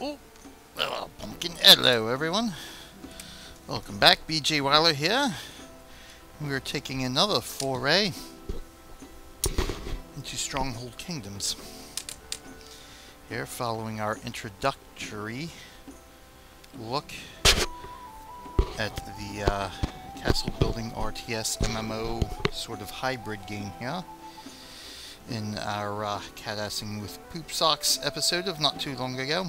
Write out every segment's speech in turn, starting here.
Oh, pumpkin. Hello, everyone. Welcome back. BJ Weiler here. We're taking another foray into Stronghold Kingdoms. Here, following our introductory look at the castle building RTS MMO sort of hybrid game here. In our Catassing with Poop Socks episode of not too long ago.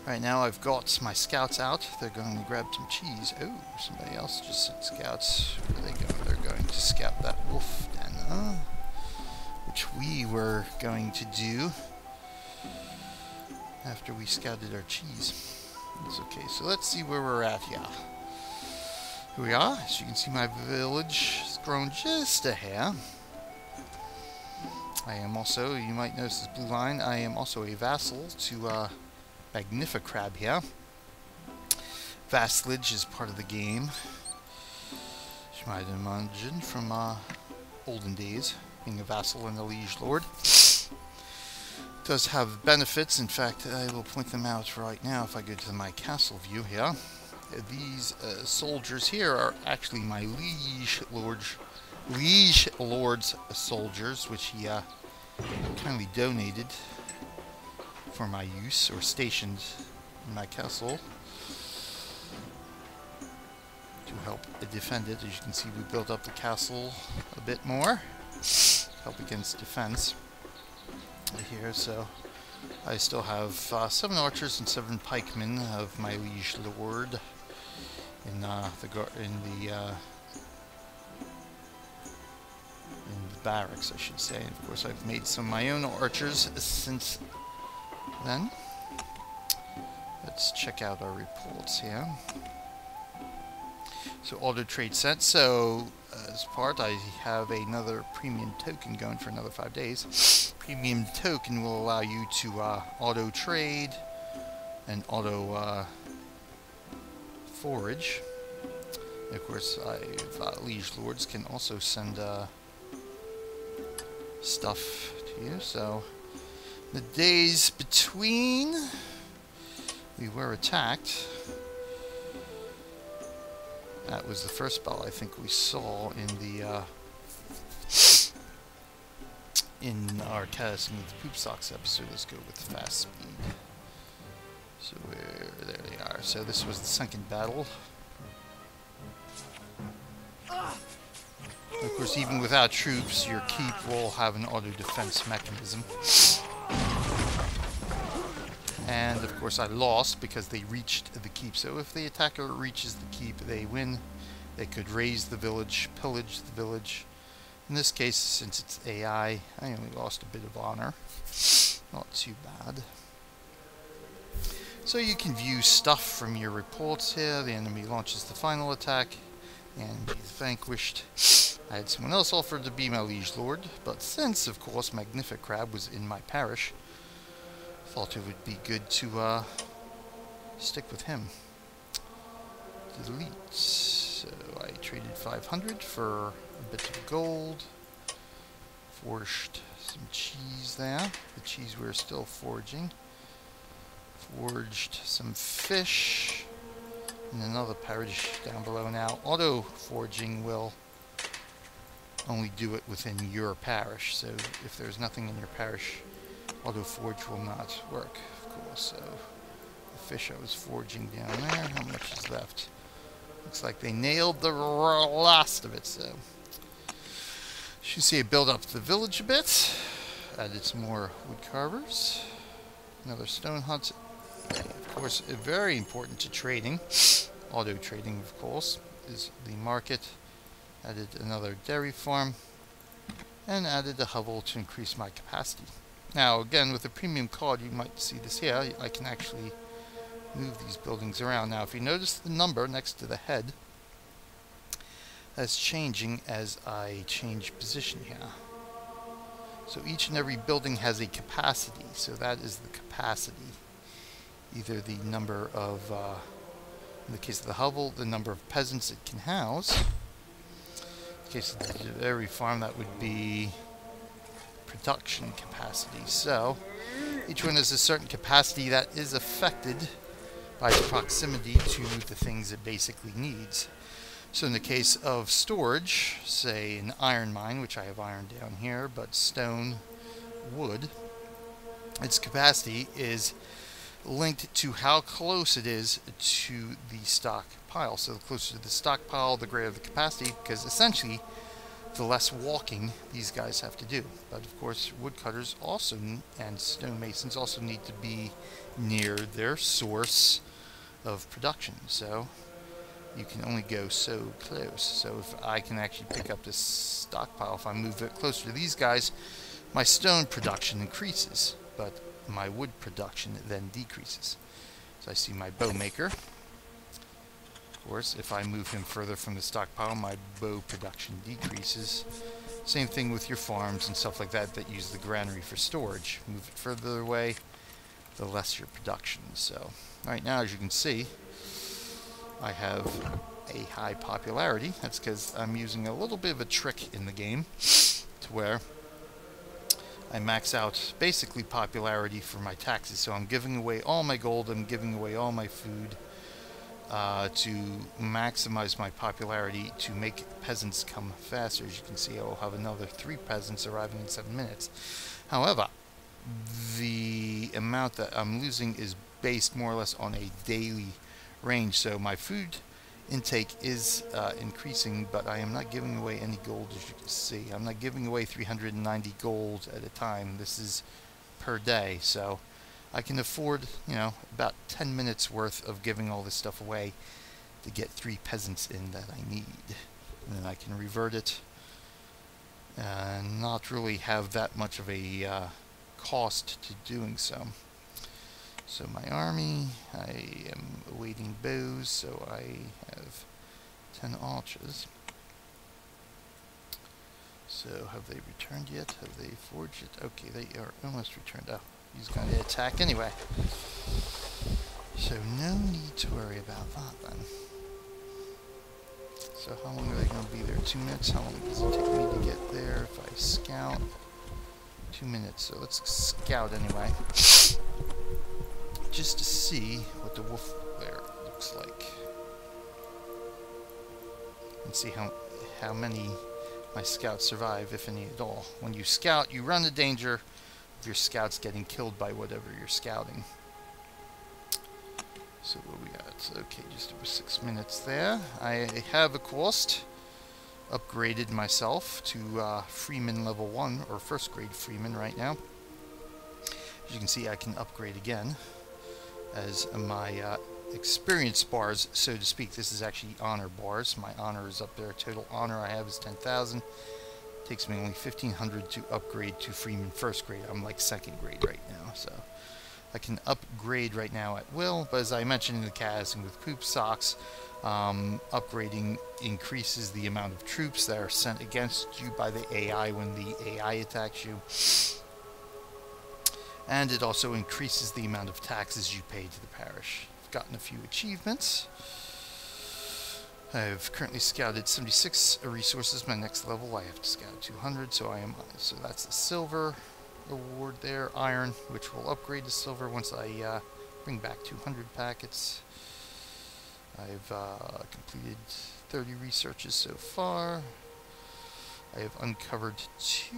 Right now I've got my scouts out. They're going to grab some cheese. Oh, somebody else just sent scouts. Where are they going? They're going to scout that wolf den, which we were going to do after we scouted our cheese. It's okay, so let's see where we're at here. Here we are. As you can see, my village has grown just a hair. I am also, you might notice this blue line, I am also a vassal to Magnificrab here. Vassalage is part of the game. You might imagine from olden days, being a vassal and a liege lord. It does have benefits. In fact, I will point them out right now if I go to my castle view here. These soldiers here are actually my liege lord's soldiers, which he kindly donated for my use, or stationed in my castle to help defend it. As you can see, we built up the castle a bit more, help against defense here. So I still have 7 archers and 7 pikemen of my liege lord in the barracks, I should say. And of course, I've made some of my own archers since then. Let's check out our reports here. So, auto trade set. So, as part, I have another premium token going for another 5 days. Premium token will allow you to auto trade and auto forage. And of course, liege lords can also send stuff to you. So the days between we were attacked, that was the first battle I think we saw in the in our Catassing with the Poop Socks episode. Let's go with fast speed. So there they are. So this was the second battle. Of course, even without troops, your keep will have an auto-defense mechanism. And, of course, I lost because they reached the keep. So if the attacker reaches the keep, they win. They could raise the village, pillage the village. In this case, since it's AI, I only lost a bit of honor. Not too bad. So you can view stuff from your reports here. The enemy launches the final attack and he's vanquished. I had someone else offered to be my liege lord, but since, of course, Magnificrab was in my parish, thought it would be good to stick with him. Delete. So I traded 500 for a bit of gold. Forged some cheese there. The cheese we're still forging. Forged some fish. And another parish down below now. Auto forging will only do it within your parish. So if there's nothing in your parish, auto forge will not work, of course. So the fish I was forging down there, how much is left? Looks like they nailed the last of it. So you can see I built up the village a bit. Added some more wood carvers. Another stone hut. Of course, very important to trading. Auto trading, of course, is the market. Added another dairy farm. And added a hovel to increase my capacity. Now, again, with the premium card, you might see this here. I can actually move these buildings around. Now, if you notice the number next to the head, that's changing as I change position here. So each and every building has a capacity. So that is the capacity. Either the number of, in the case of the hovel, the number of peasants it can house. In the case of the dairy farm, that would be production capacity. So Each one has a certain capacity that is affected by the proximity to the things it basically needs. So in the case of storage, say an iron mine, which I have iron down here, but stone, wood, its capacity is linked to how close it is to the stockpile. So the closer to the stockpile, the greater the capacity, because essentially the less walking these guys have to do. But of course, woodcutters also and stonemasons also need to be near their source of production. So you can only go so close. So if I can actually pick up this stockpile, if I move it closer to these guys, my stone production increases, but my wood production then decreases. So I see my bow maker. Of course, if I move him further from the stockpile, my bow production decreases. Same thing with your farms and stuff like that that use the granary for storage. Move it further away, the less your production. So right now, as you can see, I have a high popularity. That's because I'm using a little bit of a trick in the game to where I max out basically popularity for my taxes. So I'm giving away all my gold, I'm giving away all my food to maximize my popularity to make peasants come faster. As you can see, I will have another 3 peasants arriving in 7 minutes. However, the amount that I'm losing is based more or less on a daily range. So my food intake is increasing, but I am not giving away any gold, as you can see. I'm not giving away 390 gold at a time. This is per day, so I can afford, you know, about 10 minutes worth of giving all this stuff away to get 3 peasants in that I need. And then I can revert it and not really have that much of a cost to doing so. So my army, I am awaiting bows, so I have 10 archers. So have they returned yet? Have they forged it? Okay, they are almost returned. Oh, he's going to attack anyway. So no need to worry about that then. So how long are they going to be there? 2 minutes? How long does it take me to get there if I scout? 2 minutes, so let's scout anyway. Just to see what the wolf there looks like. And see how many my scouts survive, if any at all. When you scout, you run the danger of your scouts getting killed by whatever you're scouting. So what we got? Okay, just over 6 minutes there. I have, of course, upgraded myself to Freeman level 1, or first grade Freeman right now. As you can see, I can upgrade again as my experience bars, so to speak. This is actually honor bars. My honor is up there. Total honor I have is 10,000. Takes me only 1,500 to upgrade to Freeman first grade. I'm like second grade right now, so I can upgrade right now at will. But as I mentioned in the Catassing with poop socks, upgrading increases the amount of troops that are sent against you by the AI when the AI attacks you. And it also increases the amount of taxes you pay to the parish. I've gotten a few achievements. I've currently scouted 76 resources. My next level, I have to scout 200, so that's the silver award there. Iron, which will upgrade to silver once I bring back 200 packets. I've completed 30 researches so far. I have uncovered 2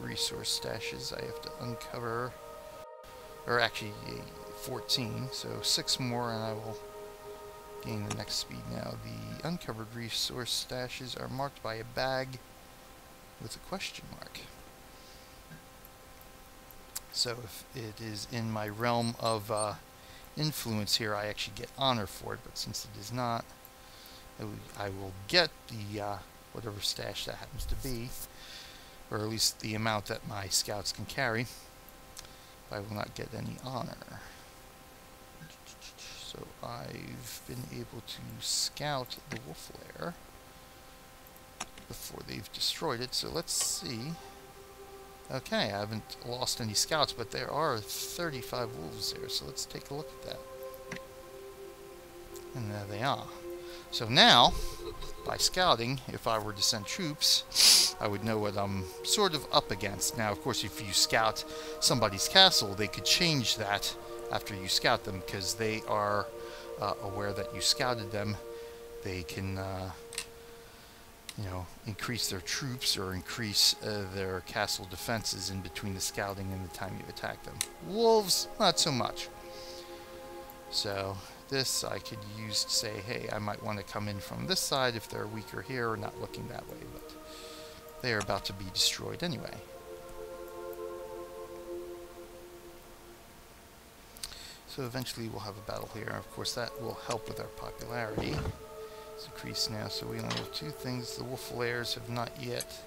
resource stashes. I have to uncover, or actually 14, so 6 more and I will gain the next speed now. The uncovered resource stashes are marked by a bag with a question mark. So if it is in my realm of influence here, I actually get honor for it, but since it is not, I will get the whatever stash that happens to be, or at least the amount that my scouts can carry. I will not get any honor. So I've been able to scout the wolf lair before they've destroyed it, so let's see. Okay, I haven't lost any scouts, but there are 35 wolves there, so let's take a look at that. And there they are. So now, by scouting, if I were to send troops, I would know what I'm sort of up against. Now, of course, if you scout somebody's castle, they could change that after you scout them, because they are aware that you scouted them. They can, you know, increase their troops or increase their castle defenses in between the scouting and the time you attack them. Wolves, not so much. So this I could use to say, hey, I might want to come in from this side if they're weaker here or not looking that way, but they are about to be destroyed anyway. So eventually we'll have a battle here. Of course, that will help with our popularity. It's increased now, so we only have 2 things. The wolf lairs have not yet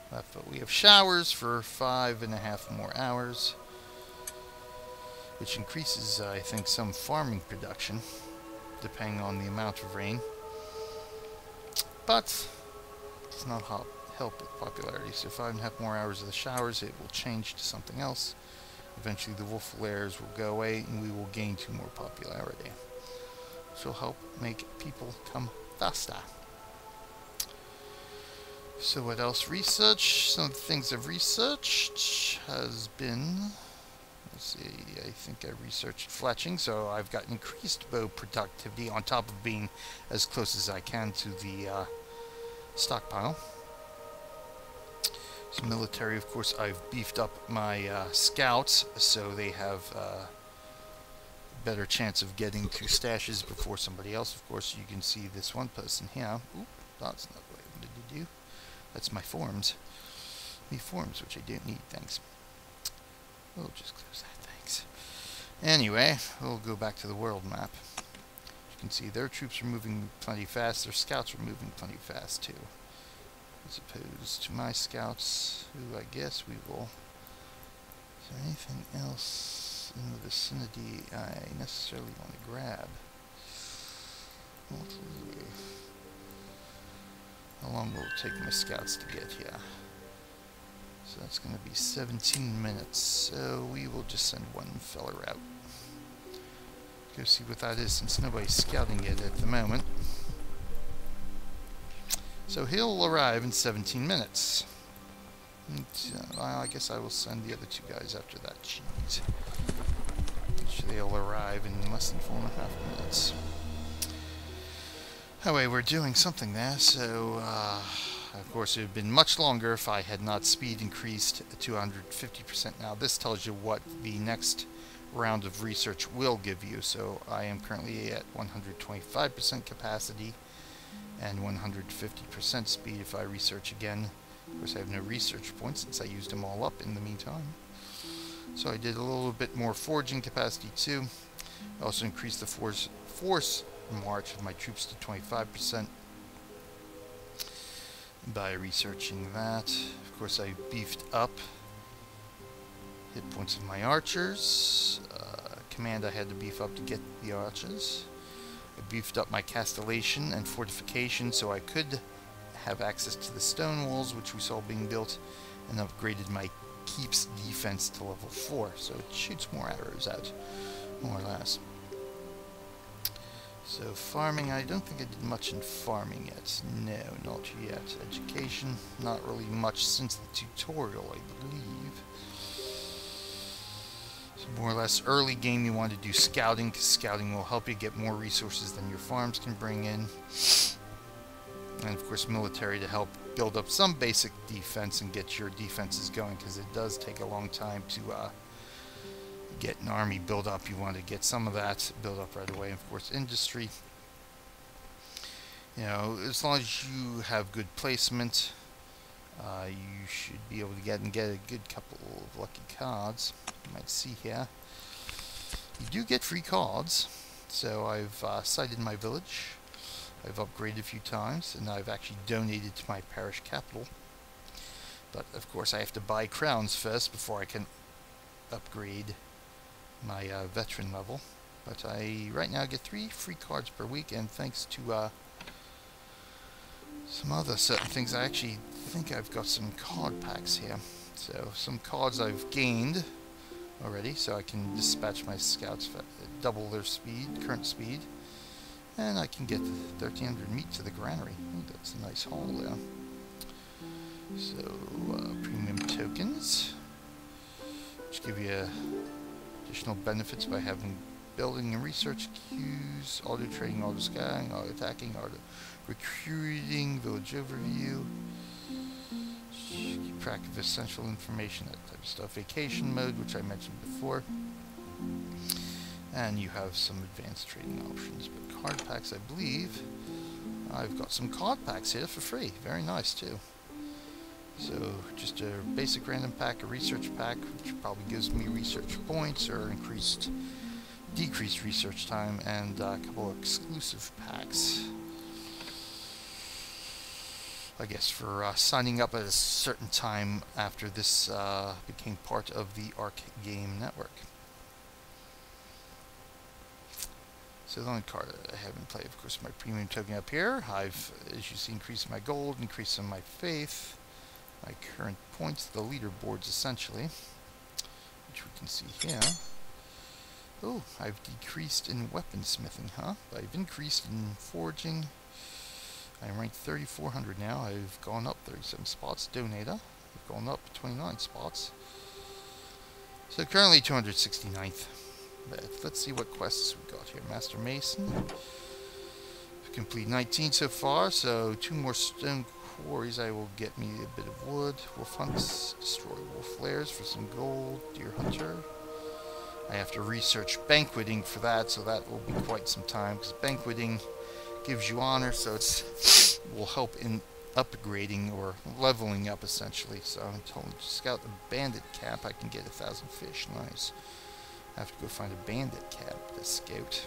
left, but we have showers for 5.5 more hours, which increases, I think, some farming production, depending on the amount of rain. But does not help with popularity. So 5.5 more hours of the showers, it will change to something else. Eventually the wolf lairs will go away and we will gain 2 more popularity. Which will help make people come faster. So what else? Research. Some of the things I've researched has been, let's see, I think I researched fletching, so I've got increased bow productivity on top of being as close as I can to the stockpile. So military, of course, I've beefed up my scouts, so they have better chance of getting to stashes before somebody else. Of course, you can see this one person here. Oop, that's not what I wanted to do. That's my forms. Forms, which I don't need, thanks. We'll just close that, thanks. Anyway, we'll go back to the world map. You can see their troops are moving plenty fast, their scouts are moving plenty fast too. As opposed to my scouts, who I guess we will... Is there anything else in the vicinity I necessarily want to grab? How long will it take my scouts to get here? So that's going to be 17 minutes, so we will just send one feller out. Go see what that is, since nobody's scouting it at the moment. So he'll arrive in 17 minutes. And, well, I guess I will send the other 2 guys after that. Jeez. They'll arrive in less than 4.5 minutes. Anyway, we're doing something there, so of course it would have been much longer if I had not speed increased to 150%. Now this tells you what the next round of research will give you. So I am currently at 125% capacity and 150% speed if I research again. Of course I have no research points since I used them all up in the meantime. So I did a little bit more foraging capacity too. I also increased the force march of my troops to 25% by researching that. Of course I beefed up hit points of my archers. Command I had to beef up to get the archers. I beefed up my castellation and fortification so I could have access to the stone walls which we saw being built, and upgraded my keep's defense to level 4, so it shoots more arrows out, more or less. So farming, I don't think I did much in farming yet. No, not yet. Education, not really much since the tutorial, I believe. So more or less early game you want to do scouting, because scouting will help you get more resources than your farms can bring in. And of course military to help build up some basic defense and get your defenses going, because it does take a long time to get an army build up. You want to get some of that build up right away. And of course industry, you know, as long as you have good placement, you should be able to get a good couple of lucky cards. You might see here you do get free cards. So I've sited my village, I've upgraded a few times, and I've actually donated to my parish capital. But of course I have to buy crowns first before I can upgrade my veteran level. But I right now get 3 free cards per week, and thanks to some other certain things, I actually think I've got some card packs here. So some cards I've gained already, so I can dispatch my scouts for double their speed, current speed. And I can get 1,300 meat to the granary. Ooh, that's a nice haul there. So, premium tokens, which give you additional benefits by having building and research queues, auto trading, auto scanning, auto attacking, auto recruiting, village overview, keep track of essential information, that type of stuff. Vacation mode, which I mentioned before. And you have some advanced trading options. But card packs, I believe, I've got some card packs here for free. Very nice too. So just a basic random pack, a research pack, which probably gives me research points or decreased research time, and a couple of exclusive packs. I guess for signing up at a certain time after this became part of the Arc Game Network. So the only card I haven't played, of course, my premium token up here. I've, as you see, increased my gold, increased some of my faith, my current points, the leaderboards essentially, which we can see here. Oh, I've decreased in weaponsmithing, huh? I've increased in forging. I'm ranked 3,400 now. I've gone up 37 spots. Donator, I've gone up 29 spots. So currently 269th. But let's see what quests we got here. Master Mason. I've completed 19 so far, so 2 more stone quarries. I will get me a bit of wood. Wolf hunts, destroy wolf lairs for some gold. Deer hunter. I have to research banqueting for that, so that will be quite some time, because banqueting gives you honor, so it's will help in upgrading or leveling up essentially. So I'm told to scout a bandit camp. I can get 1,000 fish. Nice. I have to go find a bandit camp to scout.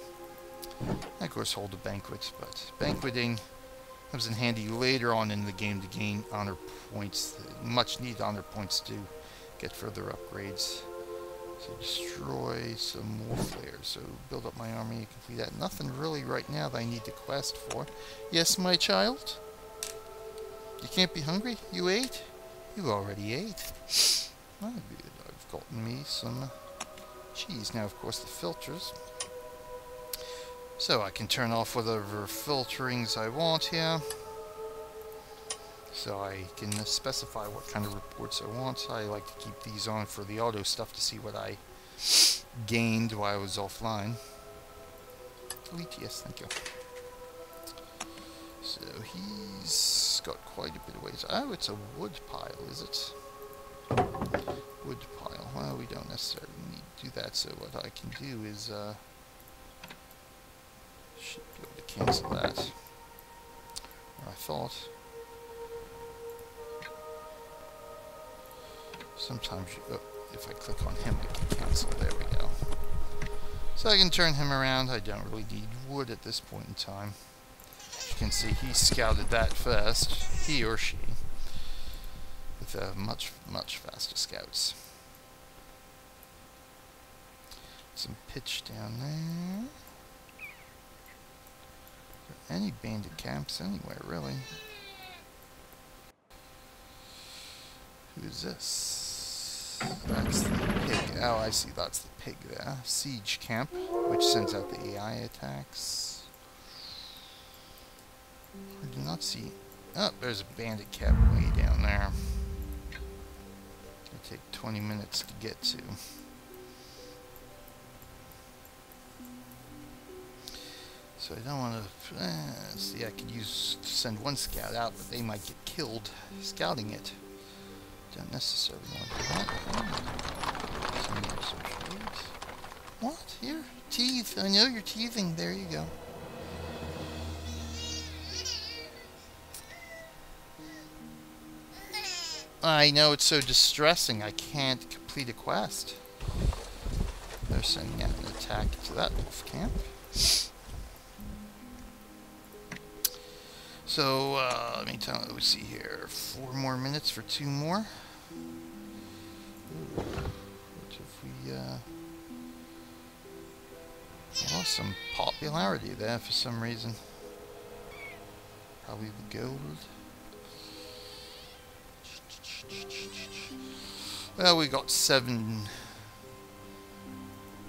And of course hold a banquet, but banqueting comes in handy later on in the game to gain honor points, much needed honor points to get further upgrades. So destroy some wolf lairs. So build up my army, complete that. Nothing really right now that I need to quest for. Yes, my child? You can't be hungry? You ate? You already ate. Oh, good. I've gotten me some cheese. Now, of course, the filters. So I can turn off whatever filterings I want here. So I can specify what kind of reports I want. I like to keep these on for the auto stuff to see what I gained while I was offline. Delete, yes, thank you. So he's got quite a bit of ways. Oh, it's a wood pile, is it? Wood pile. Well, we don't necessarily need to do that, so what I can do is, should be able to cancel that. Or I thought. Sometimes you, if I click on him, I can cancel. There we go. So I can turn him around. I don't really need wood at this point in time. As you can see, he scouted that first, he or she, with much faster scouts. Some pitch down there. Are there any bandit camps anywhere, really? Who's this? That's the pig. Oh, I see. That's the pig there. Siege camp, which sends out the AI attacks. I do not see. Oh, there's a bandit camp way down there. It'll take 20 minutes to get to. So I don't want to. See, I could send one scout out, but they might get killed scouting it. Don't necessarily want to do that. What? Here? Teeth. I know you're teething. There you go. I know, it's so distressing. I can't complete a quest. They're sending out an attack to that wolf camp. So, let me tell you, let's see here. 4 more minutes for 2 more. Ooh, what if we, lost some popularity there for some reason. Probably the gold. Well, we got 7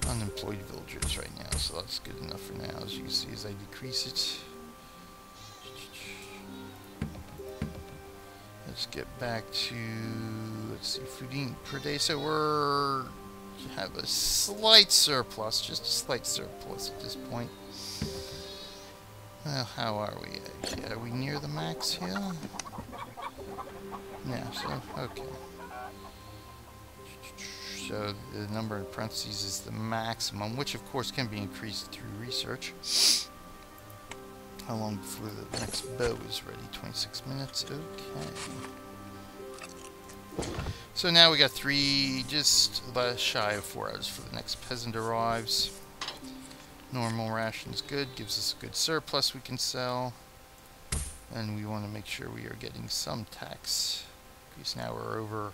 unemployed villagers right now, so that's good enough for now. As you can see, as I decrease it. Let's get back to, let's see, food eaten per day. So we're have a slight surplus, just a slight surplus at this point. Well, how are we actually? Are we near the max here? Yeah, so, okay. So the number in parentheses is the maximum, which of course can be increased through research. How long before the next bow is ready? 26 minutes, okay. So now we got just less shy of 4 hours for the next peasant arrives. Normal ration's good, gives us a good surplus we can sell. And we want to make sure we are getting some tax, because now we're over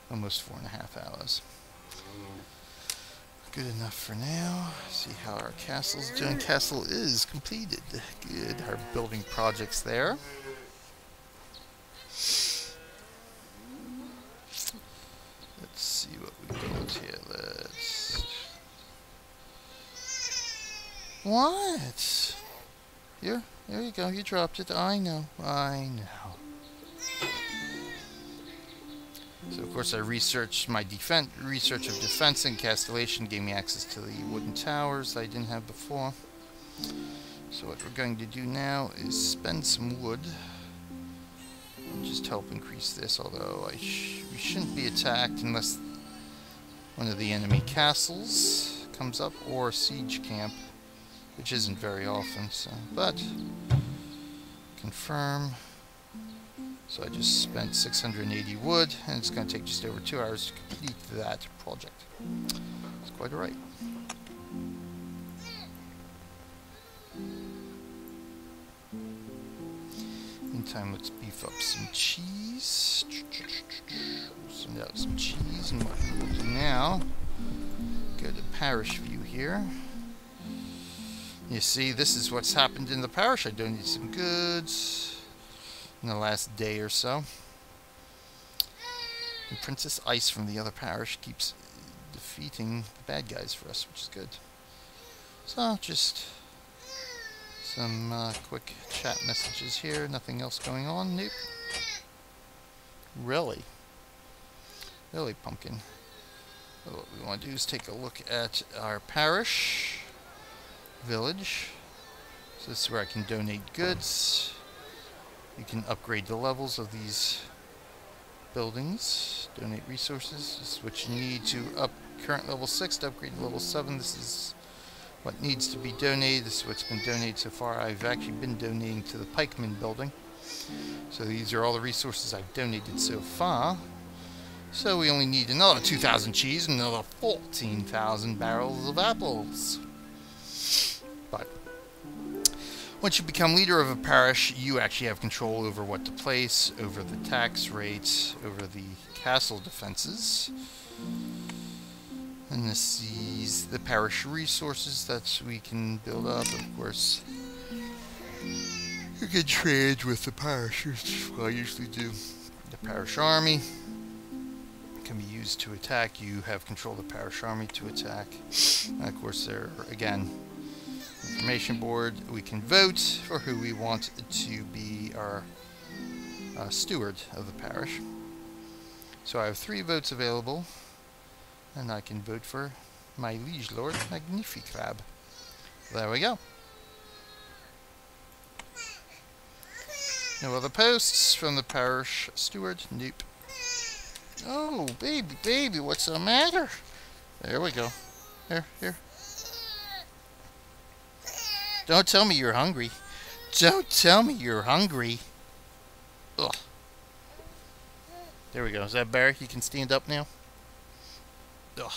almost 4.5 hours. Good enough for now. See how our castle's doing. Castle is completed. Good. Our building projects there. Let's see what we built here. What? Here, there you go. You dropped it. I know. I know. So of course I researched my research of defense and castellation gave me access to the wooden towers I didn't have before. So what we're going to do now is spend some wood and just help increase this, although we shouldn't be attacked unless one of the enemy castles comes up, or a siege camp, which isn't very often, so, but confirm. So I just spent 680 wood, and it's going to take just over 2 hours to complete that project. It's quite alright. Meantime, let's beef up some cheese. Send out some cheese, and what we will do now, go to Parish View here. You see, this is what's happened in the parish. I donated some goods in the last day or so. And Princess Ice from the other parish keeps defeating the bad guys for us, which is good. So, just some quick chat messages here. Nothing else going on. Nope. Really? Really, Pumpkin? Well, what we want to do is take a look at our parish village. So this is where I can donate goods. You can upgrade the levels of these buildings. Donate resources. This is what you need to up current level 6 to upgrade to level 7. This is what needs to be donated. This is what's been donated so far. I've actually been donating to the pikeman building. So these are all the resources I've donated so far. So we only need another 2,000 cheese and another 14,000 barrels of apples. But once you become leader of a parish, you actually have control over what to place, over the tax rates, over the castle defenses. And this is the parish resources that we can build up. Of course, you can trade with the parish, which is what I usually do. The parish army can be used to attack. You have control of the parish army to attack. And of course, there again, information board. We can vote for who we want to be our steward of the parish. So I have 3 votes available, and I can vote for my liege lord, Magnificrab. There we go. No other posts from the parish steward? Nope. Oh, baby, what's the matter? There we go. Here. Don't tell me you're hungry. Don't tell me you're hungry. Ugh. There we go. Is that better? You can stand up now? Ugh.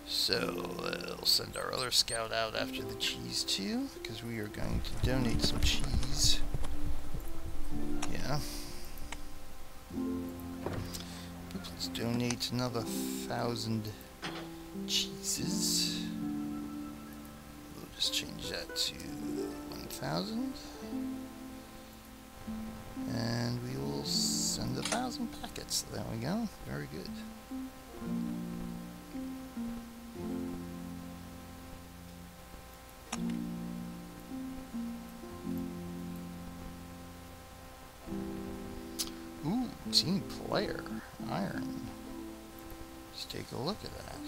So, we'll send our other scout out after the cheese too, because we are going to donate some cheese. Yeah. Let's donate another 1,000 cheeses. We'll just change that to 1,000. And we will send 1,000 packets. There we go. Very good. Team player. Iron. Let's take a look at that.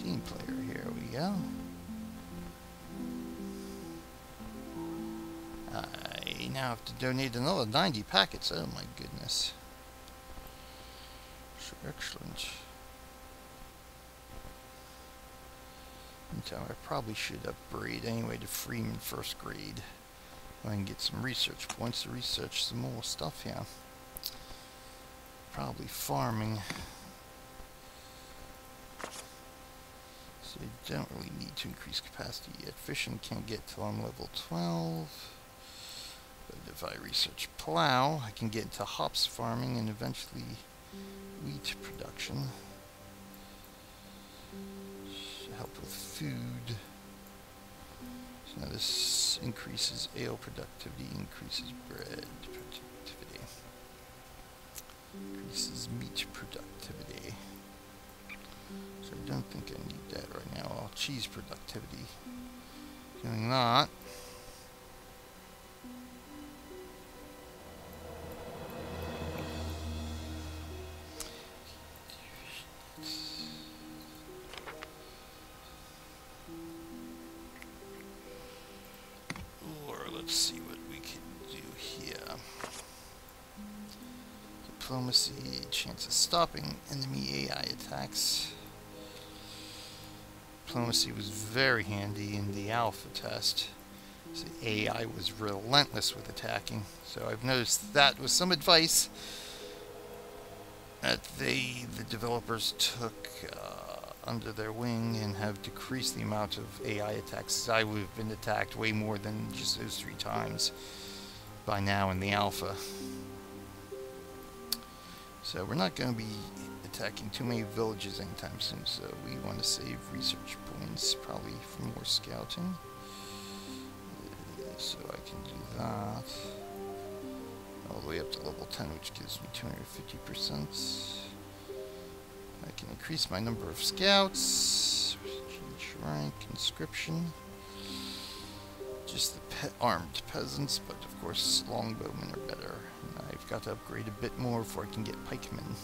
Team player, here we go. I now have to donate another 90 packets. Oh my goodness. So excellent. Meantime, I probably should upgrade anyway to Freeman first grade. I can get some research points to research some more stuff here. Probably farming. So I don't really need to increase capacity yet. Fishing can't get till I'm level 12. But if I research plow, I can get into hops farming and eventually wheat production. Should help with food. So now this increases ale productivity, increases bread productivity, increases meat productivity. So I don't think I need that right now. Oh, cheese productivity. Doing that. Let's see what we can do here. Diplomacy, chance of stopping enemy AI attacks. Diplomacy was very handy in the alpha test. So AI was relentless with attacking. So I've noticed that was some advice that the developers took under their wing and have decreased the amount of AI attacks. I would have been attacked way more than just those 3 times by now in the alpha. So we're not going to be attacking too many villages anytime soon, so we want to save research points probably for more scouting. So I can do that all the way up to level 10, which gives me 250%. I can increase my number of scouts, change rank, conscription, just the armed peasants, but of course longbowmen are better. And I've got to upgrade a bit more before I can get pikemen.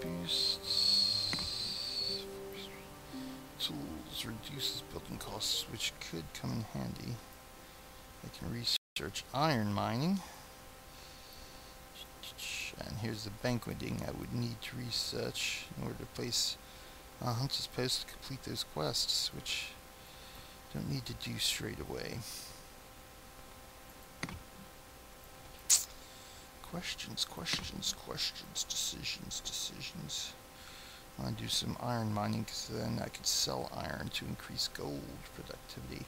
Boosts, tools, reduces building costs, which could come in handy. I can research iron mining. And here's the banqueting I would need to research in order to place a hunter's post to complete those quests, which I don't need to do straight away. Questions, decisions. I want to do some iron mining because then I could sell iron to increase gold productivity.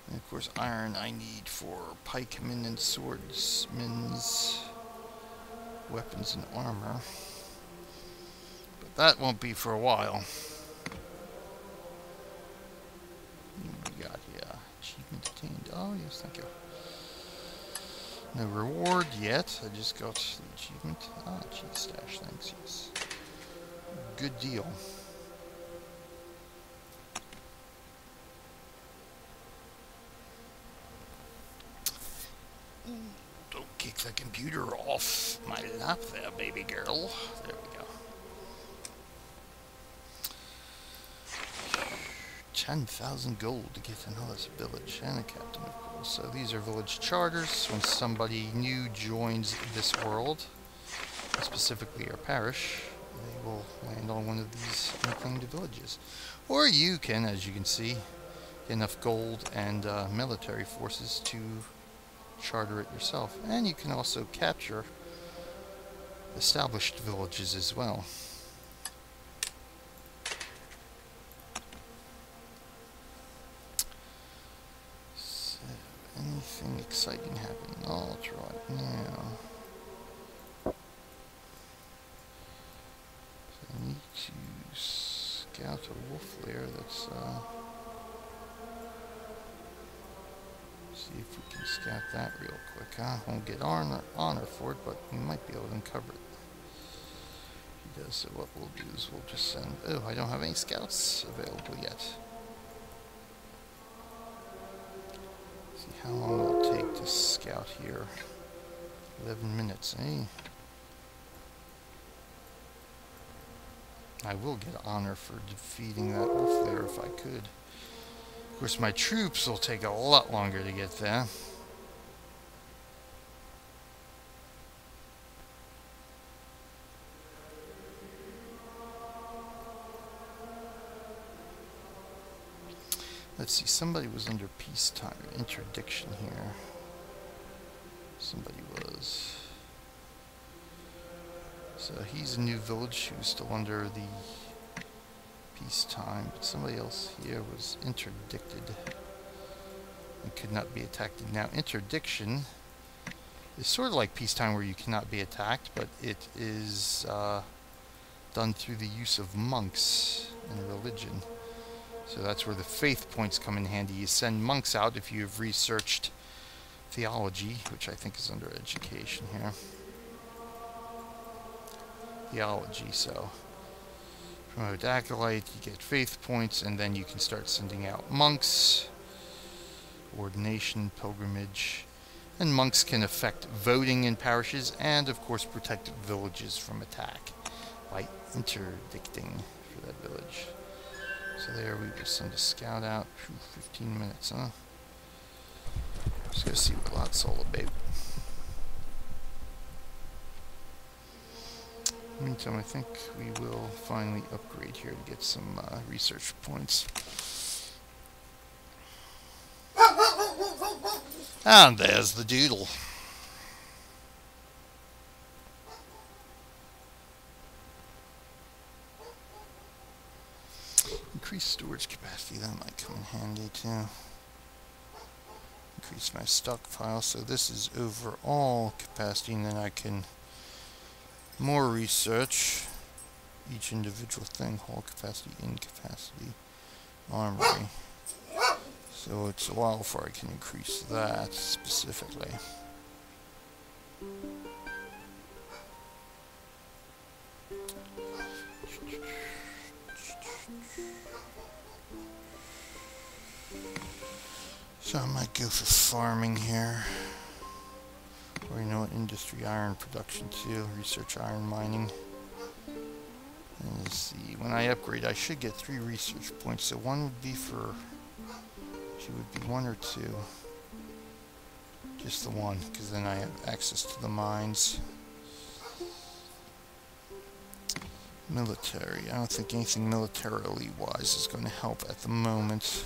And of course iron I need for pikemen and swordsmen's weapons and armor. But that won't be for a while. What we got here? Achievement attained. Oh yes, thank you. No reward yet. I just got the achievement. Ah, cheat stash, thanks, yes. Good deal. Don't kick the computer off my lap there, baby girl. There we go. 10,000 gold to get another village and a captain, of course. So these are village charters. When somebody new joins this world, specifically our parish, they will land on one of these unclaimed villages. Or you can, as you can see, get enough gold and military forces to charter it yourself. And you can also capture established villages as well. So, anything exciting happening? I'll try it now. So I need to scout a wolf lair that's see if we can scout that real quick. Won't get honor for it, but we might be able to uncover it. does. So what we'll do is we'll just send... Oh, I don't have any scouts available yet. See how long it'll take to scout here. 11 minutes, eh? I will get honor for defeating that wolf there if I could. Of course, my troops will take a lot longer to get there. Let's see, somebody was under peacetime interdiction here. Somebody was. So he's a new village who's still under the peacetime, but somebody else here was interdicted and could not be attacked. Now, interdiction is sort of like peacetime where you cannot be attacked, but it is done through the use of monks in religion. So that's where the faith points come in handy. You send monks out if you've researched theology, which I think is under education here. Theology, so promote acolyte, you get faith points, and then you can start sending out monks, ordination, pilgrimage, and monks can affect voting in parishes and, of course, protect villages from attack by interdicting for that village. So there, we will send a scout out. 15 minutes, huh? Just go see what that's all about. In the meantime, I think we will finally upgrade here to get some research points. And there's the doodle. Increase storage capacity, that might come in handy too. Increase my stockpile, so this is overall capacity, and then I can more research each individual thing. Hull capacity, incapacity, armory. So it's a while before I can increase that specifically. So I might go for farming here. Or you know what, industry iron production too, research iron mining. And let's see, when I upgrade I should get 3 research points, so one would be for, she would be 1 or 2. Just the one, because then I have access to the mines. Military, I don't think anything militarily wise is going to help at the moment.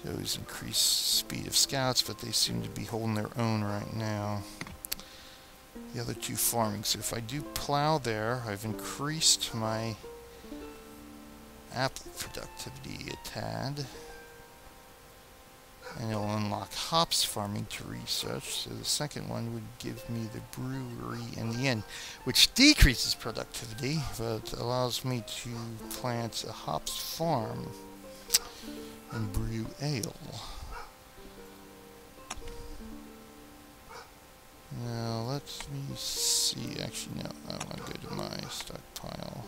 Those increase speed of scouts, but they seem to be holding their own right now. The other 2 farming. So if I do plow there, I've increased my apple productivity a tad. And it'll unlock hops farming to research. So the second one would give me the brewery in the end, which decreases productivity, but allows me to plant a hops farm and brew ale. Now let me see. Actually, no, I want to go to my stockpile.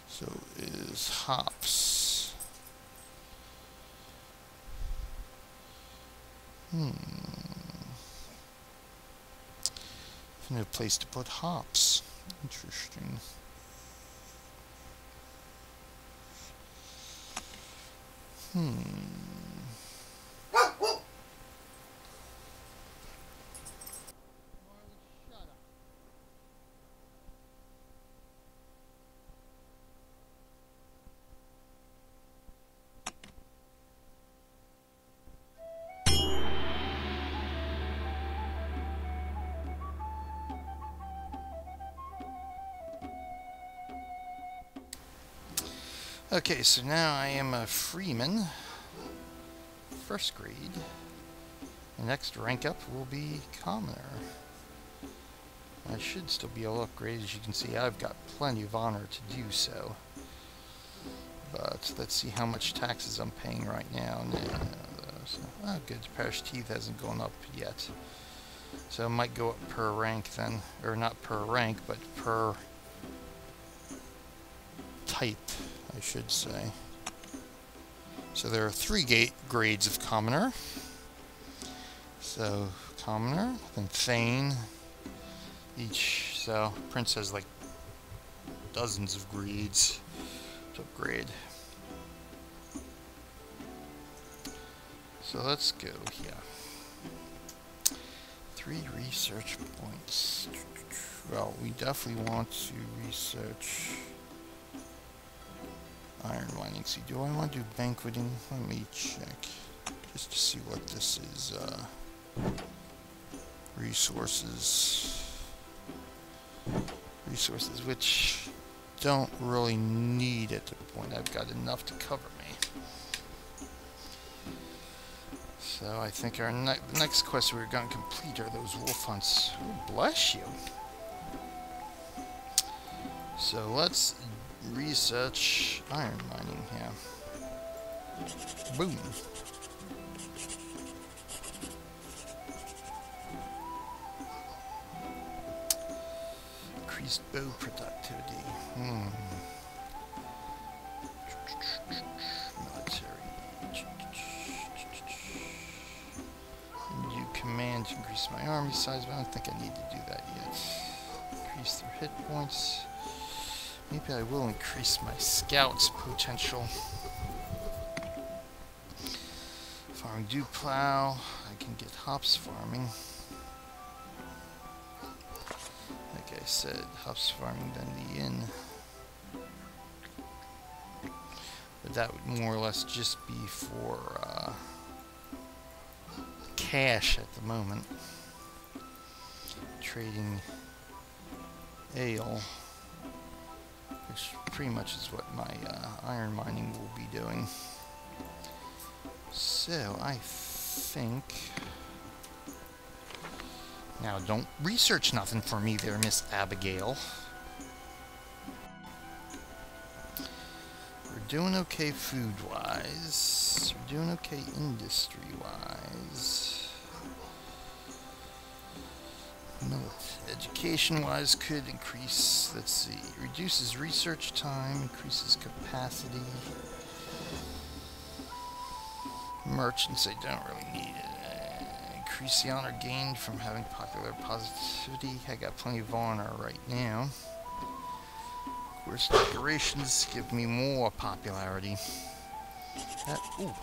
So is hops. No place to put hops. Interesting. Okay, so now I am a freeman, 1st grade. The next rank up will be commoner. I should still be able to upgrade. As you can see, I've got plenty of honor to do so. But let's see how much taxes I'm paying right now. No, oh good, the parish teeth hasn't gone up yet. So it might go up per rank then, or not per rank, but per type, I should say. So there are 3 grades of commoner. So commoner, then thane, each. So prince has like dozens of grades to upgrade. So let's go here. 3 research points. Well, we definitely want to research iron mining. See, do I want to do banqueting? Let me check. Just to see what this is. Resources. Resources which don't really need at the point. I've got enough to cover me. So I think our the next quest we're going to complete are those wolf hunts. Oh, bless you. So let's research iron mining here. Boom. Increased bow productivity. Military. New command to increase my army size, but I don't think I need to do that yet. Increase their hit points. Maybe I will increase my scouts potential. Farming dew plow. I can get hops farming. Like I said, hops farming than the inn. But that would more or less just be for cash at the moment. Trading ale, which pretty much is what my iron mining will be doing. So I think... Now don't research nothing for me there, Miss Abigail. We're doing okay food-wise. We're doing okay industry-wise. Education-wise could increase, let's see, reduces research time, increases capacity. Merchants, I don't really need it. Increase the honor gained from having popular positivity. I got plenty of honor right now. Of course, decorations give me more popularity. Ooh,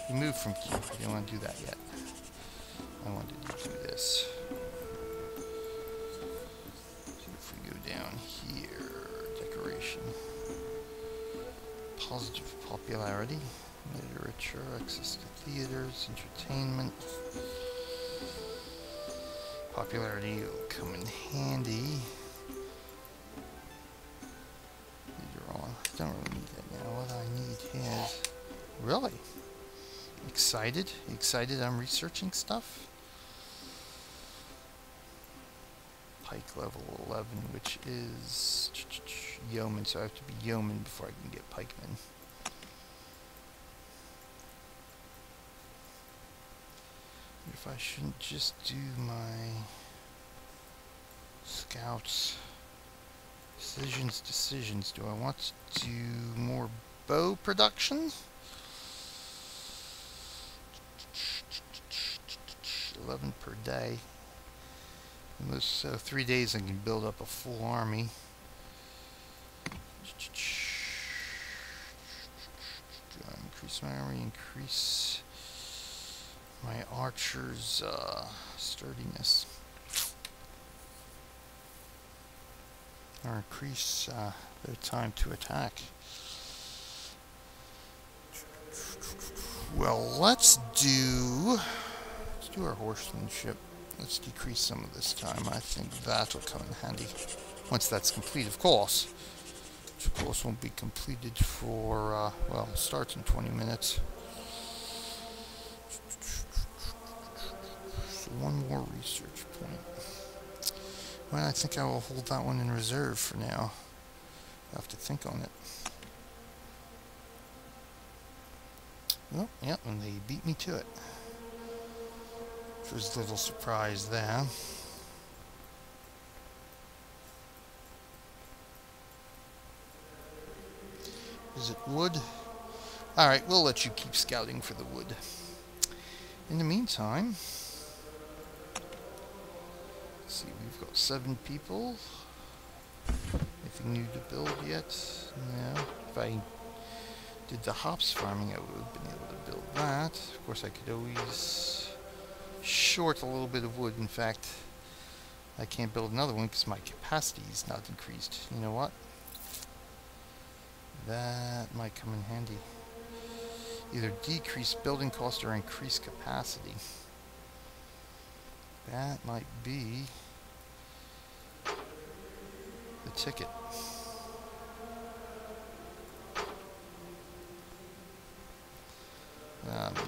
remove from cube. I don't want to do that yet. I wanted to do this. So if we go down here, decoration, positive popularity, literature, access to theaters, entertainment. Popularity will come in handy. Later on, I don't really need that now. What I need is really excited. Excited I'm researching stuff. Pike level 11, which is yeoman, so I have to be yeoman before I can get pikeman. If I shouldn't just do my scouts. Decisions. Do I want to do more bow production? 11 per day. So 3 days I can build up a full army. Increase my army, increase my archers' sturdiness. Or increase their time to attack. Well, let's do our horsemanship. Let's decrease some of this time. I think that will come in handy. Once that's complete, of course. Which of course won't be completed for, well, it starts in 20 minutes. So one more research point. Well, I think I will hold that one in reserve for now. I have to think on it. Well, yep, and they beat me to it. There's a little surprise there. Is it wood? Alright, we'll let you keep scouting for the wood. In the meantime, let's see, we've got 7 people. Anything new to build yet? No. If I did the hops farming, I would have been able to build that. Of course, I could always short a little bit of wood. In fact, I can't build another one because my capacity is not increased. You know what? That might come in handy. Either decrease building cost or increase capacity. That might be the ticket.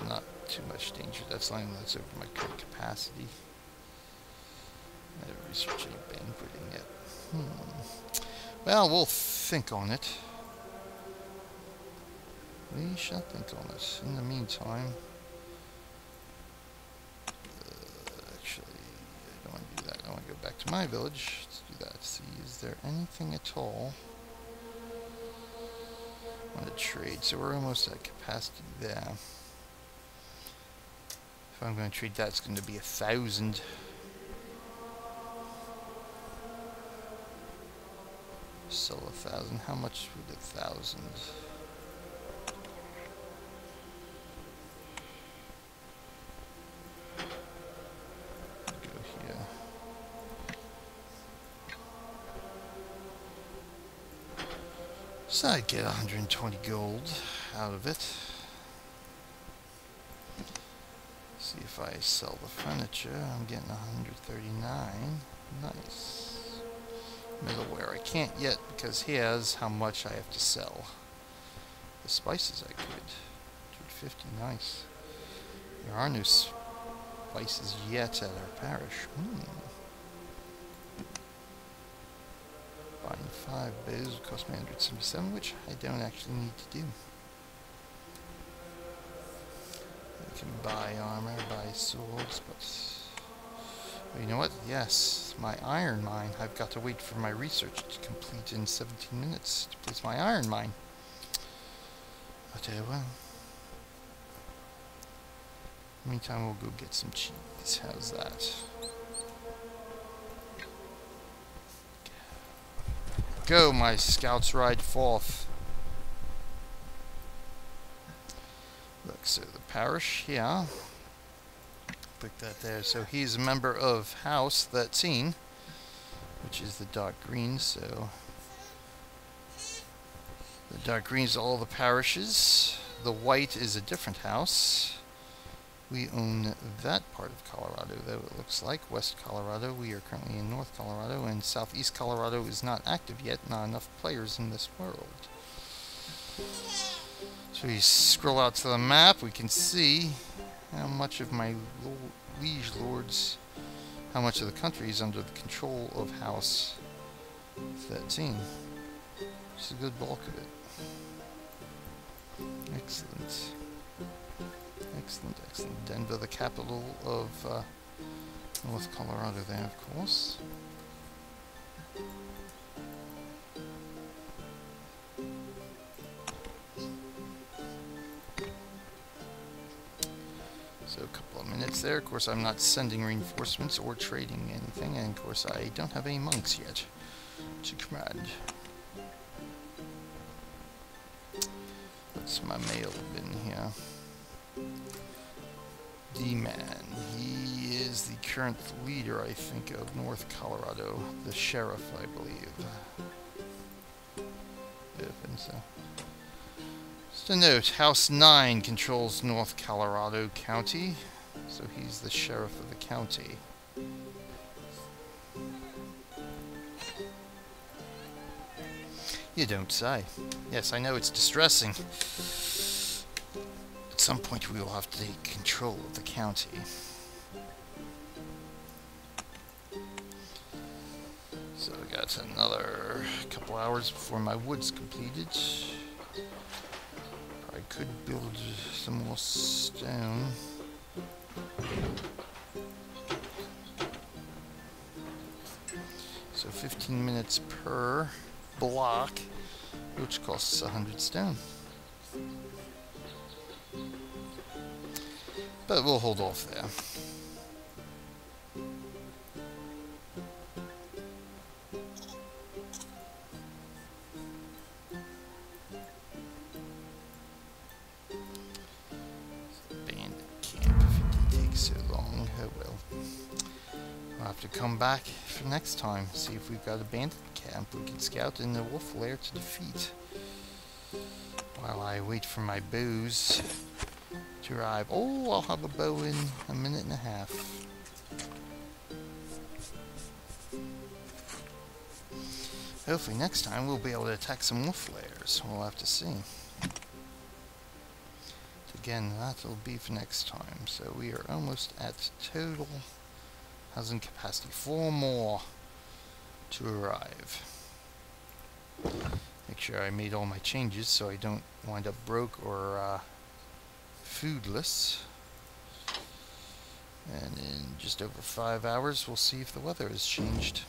Not too much danger. That's line that's over my current capacity. I haven't researched any banqueting yet. Well, we'll think on it. We shall think on this. In the meantime, actually, I don't want to do that. I want to go back to my village. Let's do that. See, is there anything at all? I want to trade. So we're almost at capacity there. If I'm going to trade that, it's going to be 1,000. Sell 1,000. How much would 1,000? So I get 120 gold out of it. See if I sell the furniture. I'm getting 139. Nice. Middleware I can't yet because here's how much I have to sell. The spices I could. 250. Nice. There are no spices yet at our parish. Buying 5 bows would cost me 177, which I don't actually need to do. I can buy armor, buy swords, but you know what? Yes, my iron mine. I've got to wait for my research to complete in 17 minutes to place my iron mine. I'll tell you what. Meantime, we'll go get some cheese. How's that? Go, my scouts ride forth. Look, so the parish, yeah. Put that there. So he's a member of House 13, which is the dark green. So the dark green is all the parishes. The white is a different house. We own that part of Colorado, though it looks like. West Colorado, we are currently in North Colorado, and Southeast Colorado is not active yet. Not enough players in this world. So we scroll out to the map, we can see how much of my liege lords, how much of the country is under the control of House 13. Just a good bulk of it. Excellent. Excellent, excellent. Denver, the capital of North Colorado there, of course. So a couple of minutes there. Of course, I'm not sending reinforcements or trading anything, and of course I don't have any monks yet to command. What's my mail bin here? D-Man. He is the current leader, I think, of North Colorado. The sheriff, I believe. So. Just a note, House 9 controls North Colorado County, so he's the sheriff of the county. You don't say. Yes, I know it's distressing. At some point we will have to take control of the county. So I got another couple hours before my wood's completed. I could build some more stone. So 15 minutes per block, which costs 100 stone. But we'll hold off there. Bandit camp, if it did take so long, oh well. We'll have to come back for next time, see if we've got a bandit camp we can scout in the wolf lair to defeat. While I wait for my bows to arrive. Oh, I'll have a bow in a minute and a half. Hopefully next time we'll be able to attack some wolf lairs. We'll have to see. Again, that'll be for next time. So we are almost at total housing capacity. 4 more to arrive. Make sure I made all my changes so I don't wind up broke or foodless. And in just over 5 hours we'll see if the weather has changed.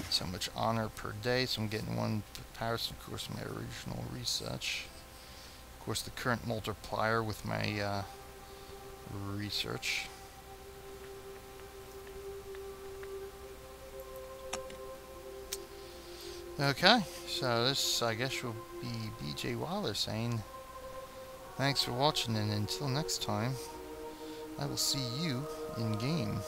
So much honor per day, so I'm getting 1 Paris, of course, my original research. Of course, the current multiplier with my research. Okay, so this, I guess, will be BJ Waller saying thanks for watching, and until next time, I will see you in game.